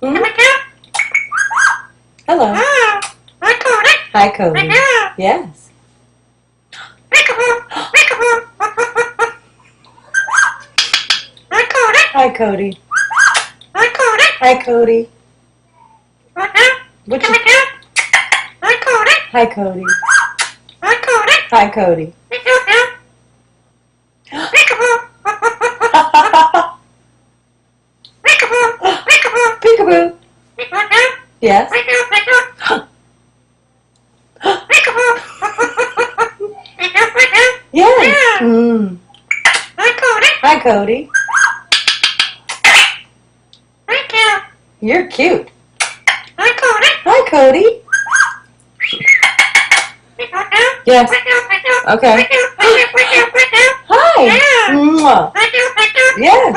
Mhm. Hello. Hi, Cody. Yes. Hi, Cody. Hi, Cody. What you? Hi, Cody. Hi, Cody. Peekaboo. Yes. Yes. Mm. Hi, Cody. You're cute. Hi, Cody. Yes. Okay. Hi. Mwah. Yes.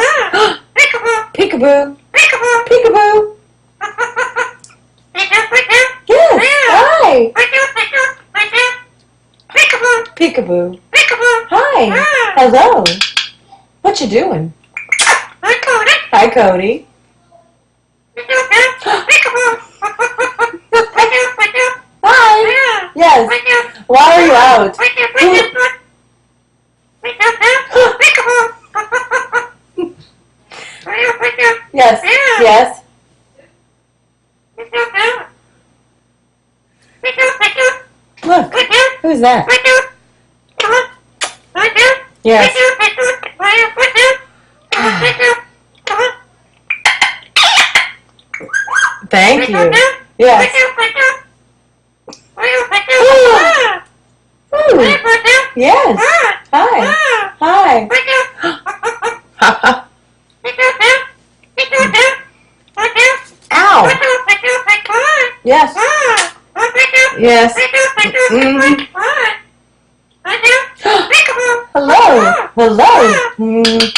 Peekaboo. Peekaboo. Yes. Hi. Peekaboo. Hi. Hello. What you doing? Hi, Cody. Hi. Yes. Why are you out? Yes. Yes. Look. Who's that? Yes. Thank you. Yes. Ooh. Yes. Hi. Hi. Ow. Yes. Yes. Mm. Hello. Hello. Mm.